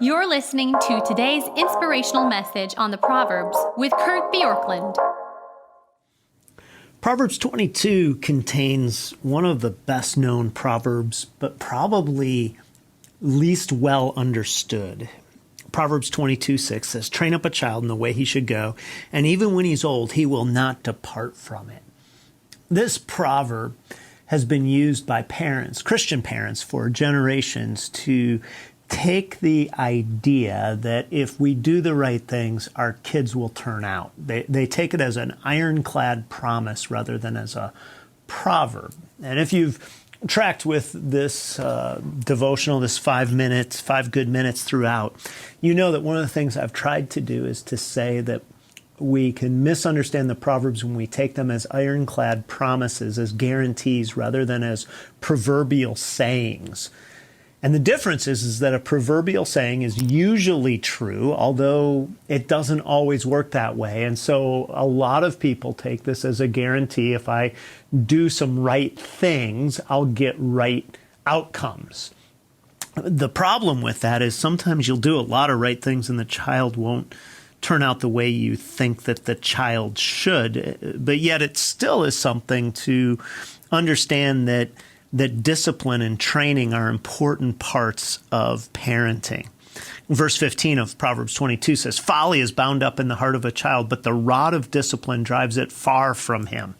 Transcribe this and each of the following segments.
You're listening to today's inspirational message on the Proverbs with Kurt Bjorklund. Proverbs 22 contains one of the best known proverbs, but probably least well understood. Proverbs 22:6 says, "Train up a child in the way he should go, and even when he's old, he will not depart from it." This proverb has been used by parents, Christian parents, for generations to take the idea that if we do the right things, our kids will turn out. They take it as an ironclad promise rather than as a proverb. And if you've tracked with this devotional, this 5 minutes, 5 good minutes throughout, you know that one of the things I've tried to do is to say that we can misunderstand the Proverbs when we take them as ironclad promises, as guarantees, rather than as proverbial sayings. And the difference is that a proverbial saying is usually true, although it doesn't always work that way. And so a lot of people take this as a guarantee. If I do some right things, I'll get right outcomes. The problem with that is sometimes you'll do a lot of right things and the child won't turn out the way you think that the child should. But yet it still is something to understand that discipline and training are important parts of parenting. Verse 15 of Proverbs 22 says, "Folly is bound up in the heart of a child, but the rod of discipline drives it far from him."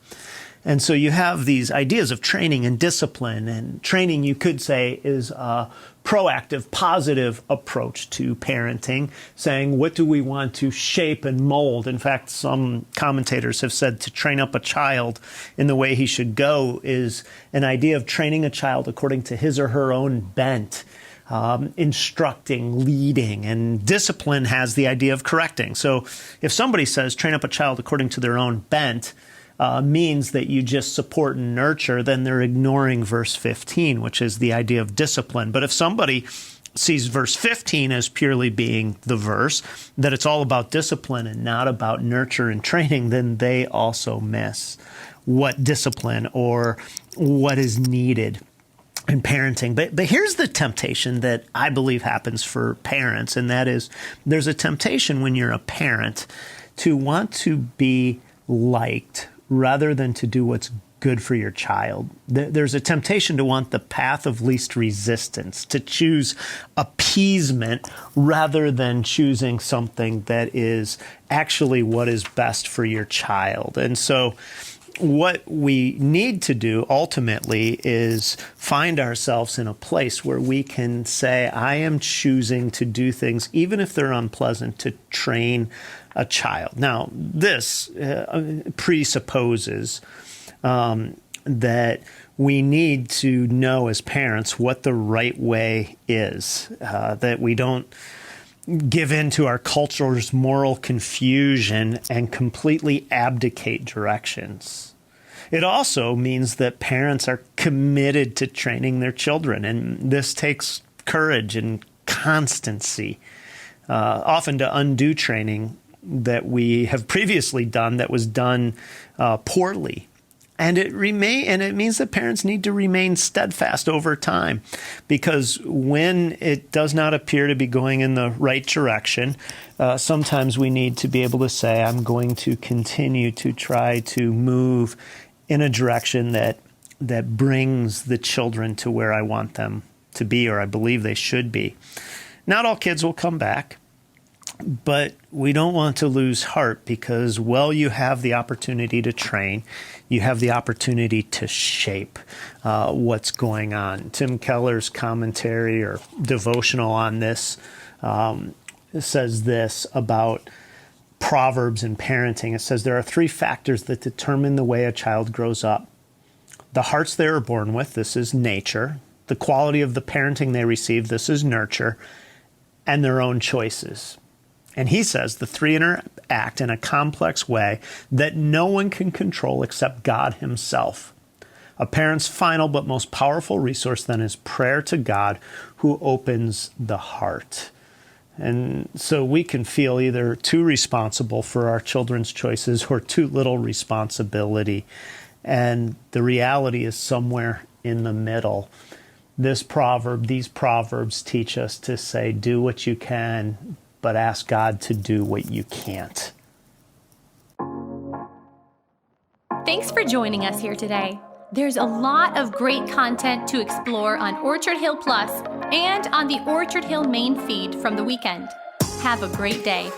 And so you have these ideas of training and discipline, and training, you could say, is a proactive, positive approach to parenting, saying, what do we want to shape and mold? In fact, some commentators have said to train up a child in the way he should go is an idea of training a child according to his or her own bent, instructing, leading, and discipline has the idea of correcting. So if somebody says train up a child according to their own bent, means that you just support and nurture, then they're ignoring verse 15, which is the idea of discipline. But if somebody sees verse 15 as purely being the verse, that it's all about discipline and not about nurture and training, then they also miss what discipline or what is needed in parenting. But here's the temptation that I believe happens for parents, and that is there's a temptation when you're a parent to want to be liked rather than to do what's good for your child. There's a temptation to want the path of least resistance, to choose appeasement rather than choosing something that is actually what is best for your child. And so what we need to do ultimately is find ourselves in a place where we can say, I am choosing to do things, even if they're unpleasant, to train a child. Now, this presupposes that we need to know as parents what the right way is, that we don't give in to our culture's moral confusion and completely abdicate directions. It also means that parents are committed to training their children, and this takes courage and constancy, often to undo training that we have previously done that was done poorly. And it means that parents need to remain steadfast over time, because when it does not appear to be going in the right direction, sometimes we need to be able to say, I'm going to continue to try to move in a direction that brings the children to where I want them to be, or I believe they should be. Not all kids will come back, but we don't want to lose heart, because while you have the opportunity to train, you have the opportunity to shape what's going on. Tim Keller's commentary or devotional on this says this about Proverbs and parenting. It says there are 3 factors that determine the way a child grows up. The hearts they are born with, this is nature. The quality of the parenting they receive, this is nurture. And their own choices. And he says the 3 interact in a complex way that no one can control except God himself. A parent's final but most powerful resource then is prayer to God, who opens the heart. And so we can feel either too responsible for our children's choices or too little responsibility. And the reality is somewhere in the middle. these proverbs teach us to say, do what you can, but ask God to do what you can't. Thanks for joining us here today. There's a lot of great content to explore on Orchard Hill Plus and on the Orchard Hill main feed from the weekend. Have a great day.